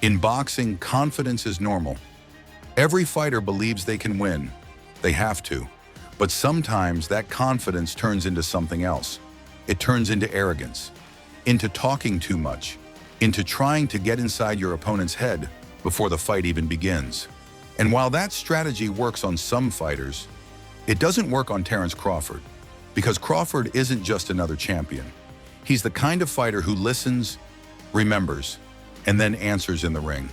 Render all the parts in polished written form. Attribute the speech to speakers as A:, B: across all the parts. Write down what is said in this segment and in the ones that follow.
A: In boxing, confidence is normal. Every fighter believes they can win. They have to. But sometimes that confidence turns into something else. It turns into arrogance, into talking too much, into trying to get inside your opponent's head before the fight even begins. And while that strategy works on some fighters, it doesn't work on Terence Crawford, because Crawford isn't just another champion. He's the kind of fighter who listens, remembers, and then answers in the ring.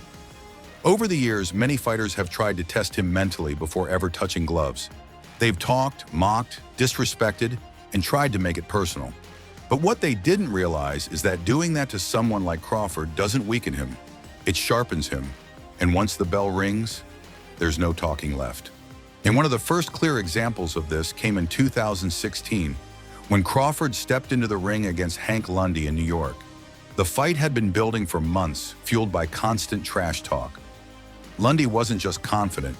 A: Over the years, many fighters have tried to test him mentally before ever touching gloves. They've talked, mocked, disrespected, and tried to make it personal. But what they didn't realize is that doing that to someone like Crawford doesn't weaken him. It sharpens him. And once the bell rings, there's no talking left. And one of the first clear examples of this came in 2016, when Crawford stepped into the ring against Hank Lundy in New York. The fight had been building for months, fueled by constant trash talk. Lundy wasn't just confident,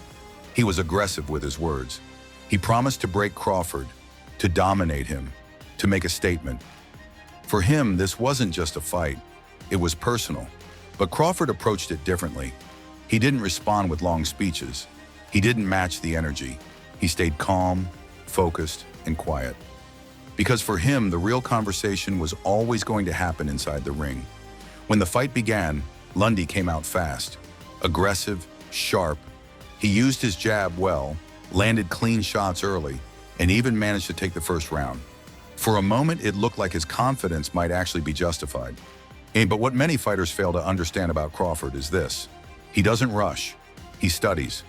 A: he was aggressive with his words. He promised to break Crawford, to dominate him, to make a statement. For him, this wasn't just a fight, it was personal. But Crawford approached it differently. He didn't respond with long speeches. He didn't match the energy. He stayed calm, focused, and quiet. Because for him, the real conversation was always going to happen inside the ring. When the fight began, Lundy came out fast, aggressive, sharp. He used his jab well, landed clean shots early, and even managed to take the first round. For a moment, it looked like his confidence might actually be justified. But what many fighters fail to understand about Crawford is this: he doesn't rush, he studies.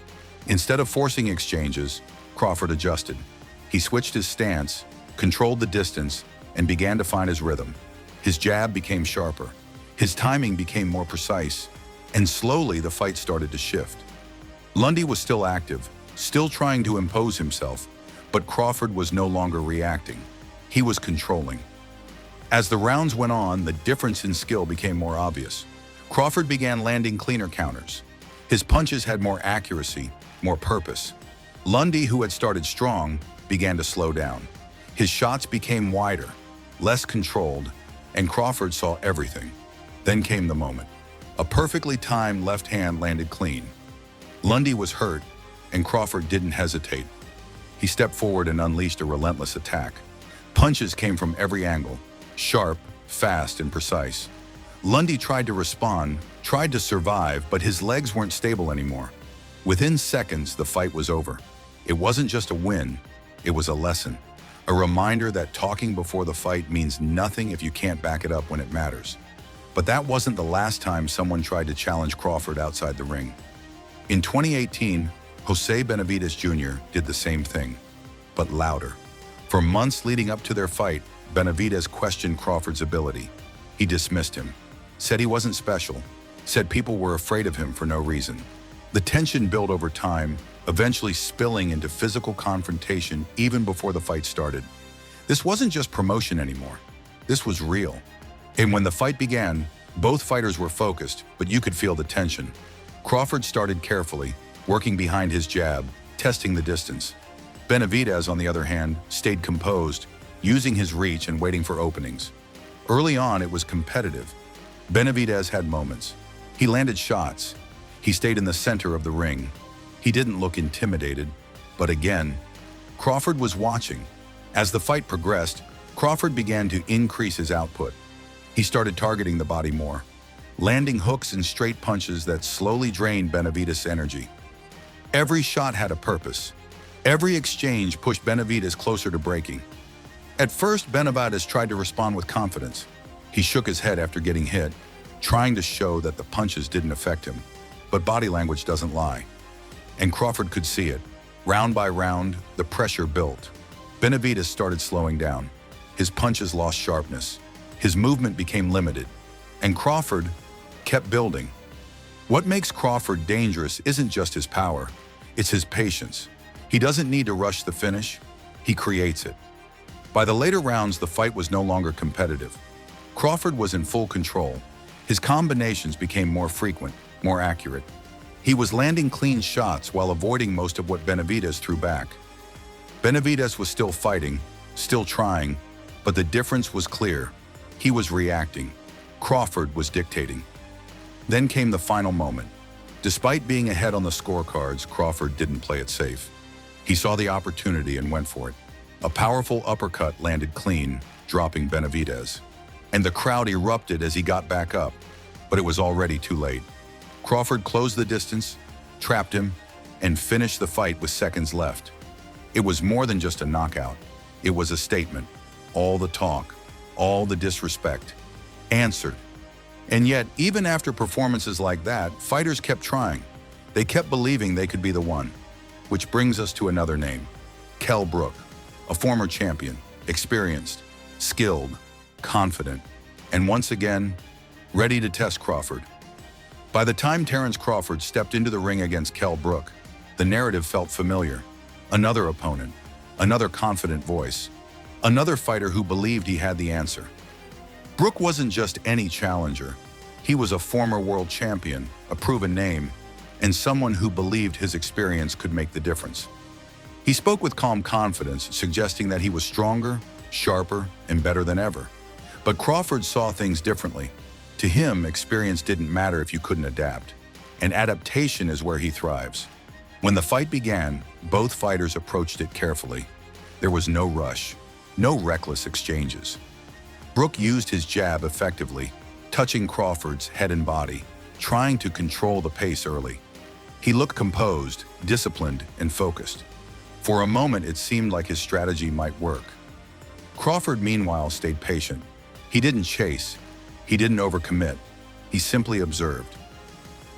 A: Instead of forcing exchanges, Crawford adjusted. He switched his stance, controlled the distance, and began to find his rhythm. His jab became sharper. His timing became more precise, and slowly the fight started to shift. Lundy was still active, still trying to impose himself, but Crawford was no longer reacting. He was controlling. As the rounds went on, the difference in skill became more obvious. Crawford began landing cleaner counters. His punches had more accuracy, more purpose. Lundy, who had started strong, began to slow down. His shots became wider, less controlled, and Crawford saw everything. Then came the moment. A perfectly timed left hand landed clean. Lundy was hurt, and Crawford didn't hesitate. He stepped forward and unleashed a relentless attack. Punches came from every angle, sharp, fast, and precise. Lundy tried to respond, tried to survive, but his legs weren't stable anymore. Within seconds, the fight was over. It wasn't just a win, it was a lesson. A reminder that talking before the fight means nothing if you can't back it up when it matters. But that wasn't the last time someone tried to challenge Crawford outside the ring. In 2018, Jose Benavidez Jr. did the same thing, but louder. For months leading up to their fight, Benavidez questioned Crawford's ability. He dismissed him, said he wasn't special, said people were afraid of him for no reason. The tension built over time, eventually spilling into physical confrontation even before the fight started. This wasn't just promotion anymore. This was real. And when the fight began, both fighters were focused, but you could feel the tension. Crawford started carefully, working behind his jab, testing the distance. Benavidez, on the other hand, stayed composed, using his reach and waiting for openings. Early on, it was competitive. Benavidez had moments. He landed shots. He stayed in the center of the ring. He didn't look intimidated, but again, Crawford was watching. As the fight progressed, Crawford began to increase his output. He started targeting the body more, landing hooks and straight punches that slowly drained Benavidez' energy. Every shot had a purpose. Every exchange pushed Benavidez closer to breaking. At first, Benavidez tried to respond with confidence. He shook his head after getting hit, trying to show that the punches didn't affect him. But body language doesn't lie. And Crawford could see it. Round by round, the pressure built. Benavidez started slowing down. His punches lost sharpness. His movement became limited. And Crawford kept building. What makes Crawford dangerous isn't just his power, it's his patience. He doesn't need to rush the finish, he creates it. By the later rounds, the fight was no longer competitive. Crawford was in full control. His combinations became more frequent, more accurate. He was landing clean shots while avoiding most of what Benavidez threw back. Benavidez was still fighting, still trying, but the difference was clear. He was reacting. Crawford was dictating. Then came the final moment. Despite being ahead on the scorecards, Crawford didn't play it safe. He saw the opportunity and went for it. A powerful uppercut landed clean, dropping Benavidez. And the crowd erupted as he got back up, but it was already too late. Crawford closed the distance, trapped him, and finished the fight with seconds left. It was more than just a knockout. It was a statement. All the talk, all the disrespect, answered. And yet, even after performances like that, fighters kept trying. They kept believing they could be the one. Which brings us to another name, Kell Brook, a former champion, experienced, skilled, confident, and once again, ready to test Crawford. By the time Terence Crawford stepped into the ring against Kell Brook, the narrative felt familiar. Another opponent, another confident voice, another fighter who believed he had the answer. Brook wasn't just any challenger. He was a former world champion, a proven name, and someone who believed his experience could make the difference. He spoke with calm confidence, suggesting that he was stronger, sharper, and better than ever. But Crawford saw things differently. To him, experience didn't matter if you couldn't adapt, and adaptation is where he thrives. When the fight began, both fighters approached it carefully. There was no rush, no reckless exchanges. Brook used his jab effectively, touching Crawford's head and body, trying to control the pace early. He looked composed, disciplined, and focused. For a moment, it seemed like his strategy might work. Crawford, meanwhile, stayed patient. He didn't chase. He didn't overcommit. He simply observed.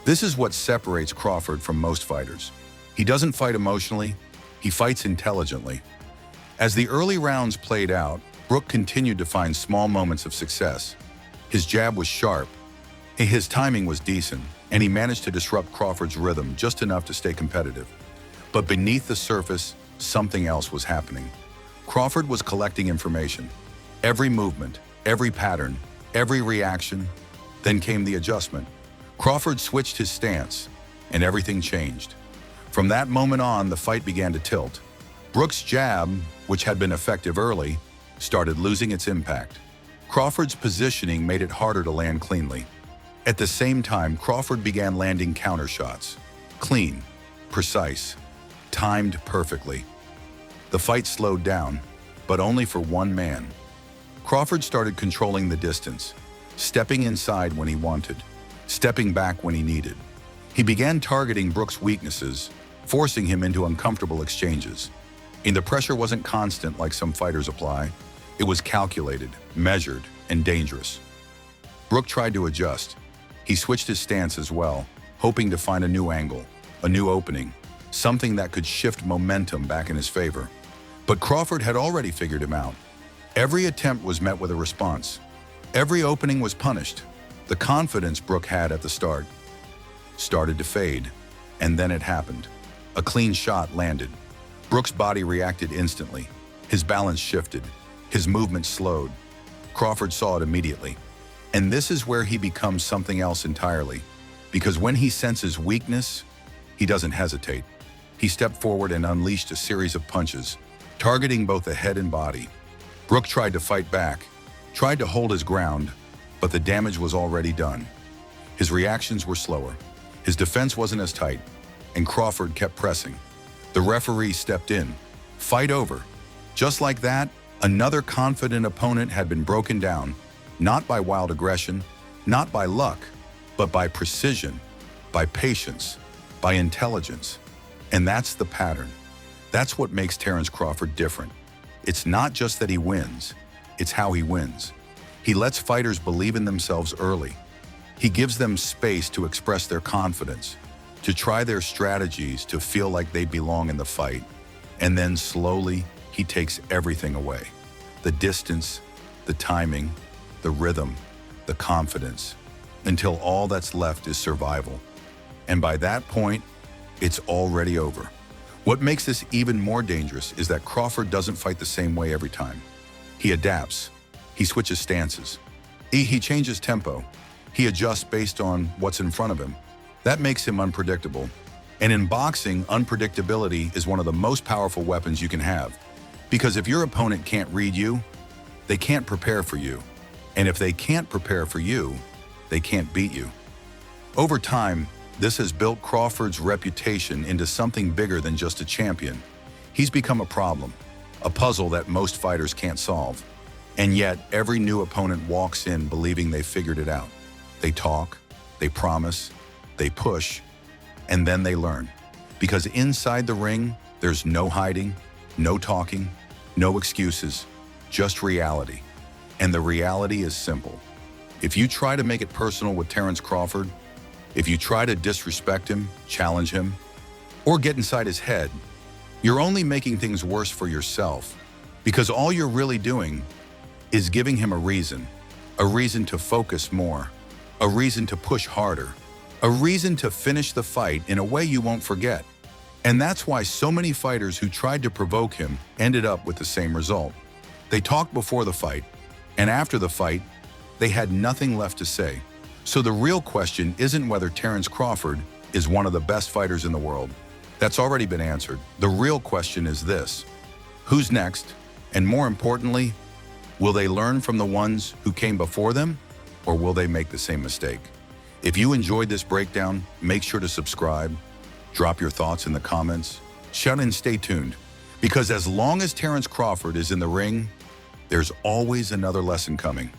A: This is what separates Crawford from most fighters. He doesn't fight emotionally. He fights intelligently. As the early rounds played out, Brook continued to find small moments of success. His jab was sharp. His timing was decent, and he managed to disrupt Crawford's rhythm just enough to stay competitive. But beneath the surface, something else was happening. Crawford was collecting information. Every movement, every pattern, every reaction. Then came the adjustment. Crawford switched his stance, and everything changed. From that moment on, the fight began to tilt. Brook's jab, which had been effective early, started losing its impact. Crawford's positioning made it harder to land cleanly. At the same time, Crawford began landing counter shots. Clean, precise, timed perfectly. The fight slowed down, but only for one man. Crawford started controlling the distance, stepping inside when he wanted, stepping back when he needed. He began targeting Brook's weaknesses, forcing him into uncomfortable exchanges. And the pressure wasn't constant like some fighters apply. It was calculated, measured, and dangerous. Brook tried to adjust. He switched his stance as well, hoping to find a new angle, a new opening, something that could shift momentum back in his favor. But Crawford had already figured him out. Every attempt was met with a response. Every opening was punished. The confidence Brook had at the start started to fade, and then it happened. A clean shot landed. Brook's body reacted instantly. His balance shifted. His movement slowed. Crawford saw it immediately. And this is where he becomes something else entirely. Because when he senses weakness, he doesn't hesitate. He stepped forward and unleashed a series of punches, targeting both the head and body. Brook tried to fight back, tried to hold his ground, but the damage was already done. His reactions were slower. His defense wasn't as tight, and Crawford kept pressing. The referee stepped in. Fight over. Just like that, another confident opponent had been broken down, not by wild aggression, not by luck, but by precision, by patience, by intelligence. And that's the pattern. That's what makes Terence Crawford different. It's not just that he wins, it's how he wins. He lets fighters believe in themselves early. He gives them space to express their confidence, to try their strategies, to feel like they belong in the fight. And then slowly, he takes everything away. The distance, the timing, the rhythm, the confidence, until all that's left is survival. And by that point, it's already over. What makes this even more dangerous is that Crawford doesn't fight the same way every time. He adapts. He switches stances. He changes tempo. He adjusts based on what's in front of him. That makes him unpredictable. And in boxing, unpredictability is one of the most powerful weapons you can have. Because if your opponent can't read you, they can't prepare for you. And if they can't prepare for you, they can't beat you. Over time, this has built Crawford's reputation into something bigger than just a champion. He's become a problem, a puzzle that most fighters can't solve. And yet, every new opponent walks in believing they've figured it out. They talk, they promise, they push, and then they learn. Because inside the ring, there's no hiding, no talking, no excuses, just reality. And the reality is simple. If you try to make it personal with Terence Crawford, if you try to disrespect him, challenge him, or get inside his head, you're only making things worse for yourself, because all you're really doing is giving him a reason to focus more, a reason to push harder, a reason to finish the fight in a way you won't forget. And that's why so many fighters who tried to provoke him ended up with the same result. They talked before the fight, and after the fight, they had nothing left to say. So the real question isn't whether Terence Crawford is one of the best fighters in the world. That's already been answered. The real question is this: who's next? And more importantly, will they learn from the ones who came before them, or will they make the same mistake? If you enjoyed this breakdown, make sure to subscribe, drop your thoughts in the comments, shout and stay tuned, because as long as Terence Crawford is in the ring, there's always another lesson coming.